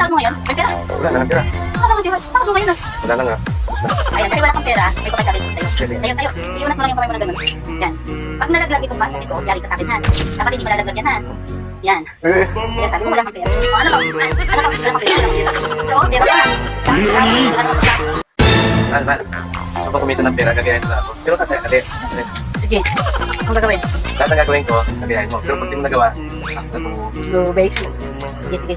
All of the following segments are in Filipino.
sahod mo ngayon? May pera? Wala na lang pera. Saan mo, sahod mo ngayon ah? Wala na nga. Basta. Ayan, kasi wala kang pera, may pagka-challenge ko sa'yo. Sige. Tayo, iunat mo lang yung kamay mo na gano'n. Yan. Pag nalaglag itong basket ito, yari ka sa akin ha. Dapat hindi malalaglag yan ha. Yan. Kaya sabi ko wala kang pera. O, ano ba? Wala kang pera. So, pera ka. Mahal. Gusto ko kumita ng pera, gagayahin mo na ako. Pero ate. Sige. Anong gagawin? Lahat ng gagawin ko, gagayahin mo. Pero pag di mo nagawa, Blue base. Sige.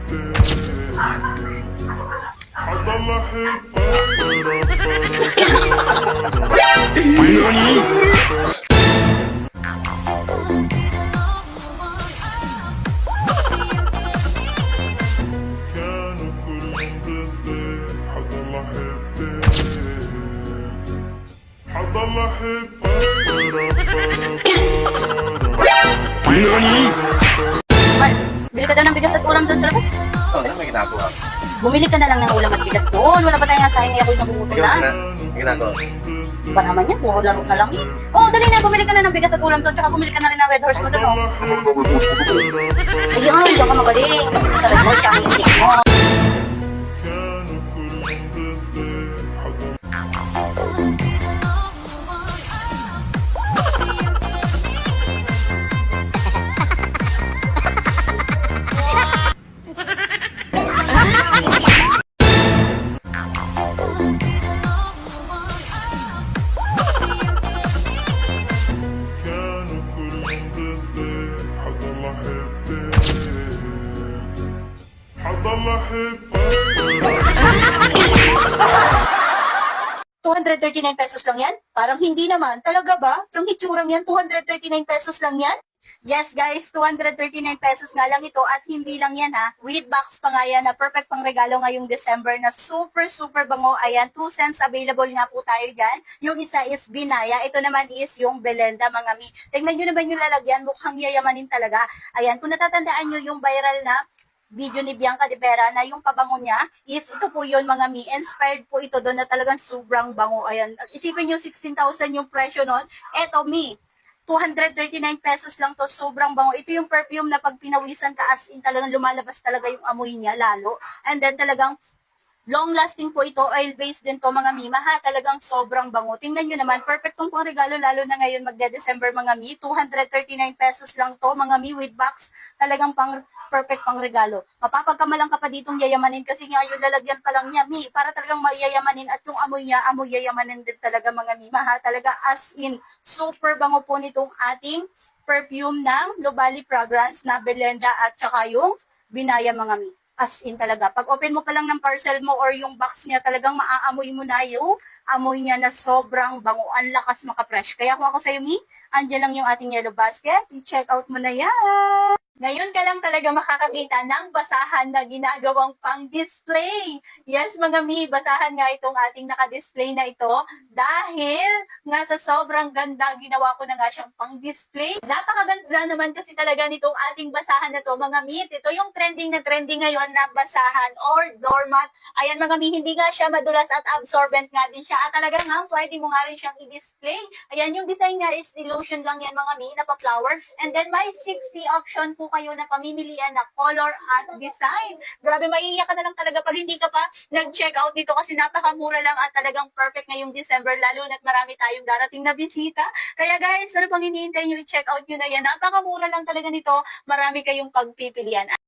Mal, bili ka daw ng bigas at ulam doon sa labas. Oo, na may ginagawa. Bumili ka na lang ng ulam at bigas doon. Wala pa tayong asahin niya ako'y nabubutol Ikaw na. na, may ginagawa. Ba naman yan? Puro laro na lang eh. Oh, dali na. Bumili ka na ng bigas at ulam doon. Tsaka bumili ka na rin ng Red Horse mo doon. Oh. Ayun, diyan ka magaling. Sa Red Horse, siya ang itik mo. ₱239 lang yan? Parang hindi naman. Talaga ba? Yung hitsurang yan, ₱239 lang yan? Yes guys, ₱239 nga lang ito at hindi lang yan ha. With box pa nga yan na perfect pang regalo ngayong December na super bango. Ayan, 2 cents available nga po tayo dyan. Yung isa is Binaya. Ito naman is yung Belenda mga mi. Tingnan nyo naman yung lalagyan. Mukhang yayamanin talaga. Ayan, kung natatandaan nyo yung viral na video ni Bianca de Vera na yung pabango niya is ito po yun mga mi. Inspired po ito doon na talagang sobrang bango. Ayan, isipin nyo 16,000 yung presyo nun. Eto mi, ₱239 lang to, sobrang bango. Ito yung perfume na pag pinawisan ka as in talagang lumalabas talaga yung amoy niya lalo. And then talagang long lasting po ito, oil-based din to mga mi. Ha, talagang sobrang bango. Tingnan nyo naman, perfect tong pang regalo lalo na ngayon magde-December mga mi. ₱239 lang to mga mi with box. Talagang perfect pang regalo. Mapapagkamalang ka pa ditong yayamanin kasi nga yung lalagyan pa lang niya, mi, para talagang mayayamanin at yung amoy niya, amoy yayamanin din talaga mga mi. Ha, talaga as in, super bango po nitong ating perfume ng Nubali Fragrance na Belenda at saka yung Binaya mga mi. As in talaga. Pag open mo pa lang ng parcel mo or yung box niya, talagang maaamoy mo na yung amoy niya na sobrang bango. Ang lakas maka-fresh. Kaya kung ako sa'yo, mi, andyan lang yung ating yellow basket. I-check out mo na yan. Ngayon ka lang talaga makakakita ng basahan na ginagawang pang-display. Yes, mga mi, basahan nga itong ating naka-display na ito dahil nga sa sobrang ganda, ginawa ko na nga siyang pang-display. Napakaganda naman kasi talaga nitong ating basahan na to, mga mi. Ito yung trending na trending ngayon na basahan or doormat. Ayan, mga mi, hindi nga siya madulas at absorbent nga din siya. At talaga nga, pwede mo nga rin siyang i-display. Ayan, yung design niya is illusion lang yan, mga mi, na pa-flower. And then, may 60 option po kayo na pamimilian na color at design. Grabe, maiiyak ka na lang talaga pag hindi ka pa nag-check out dito kasi napakamura lang at talagang perfect ngayong December, lalo na't marami tayong darating na bisita. Kaya guys, ano pang hinihintay nyo, i-check out nyo na yan. Napakamura lang talaga nito, marami kayong pagpipilian.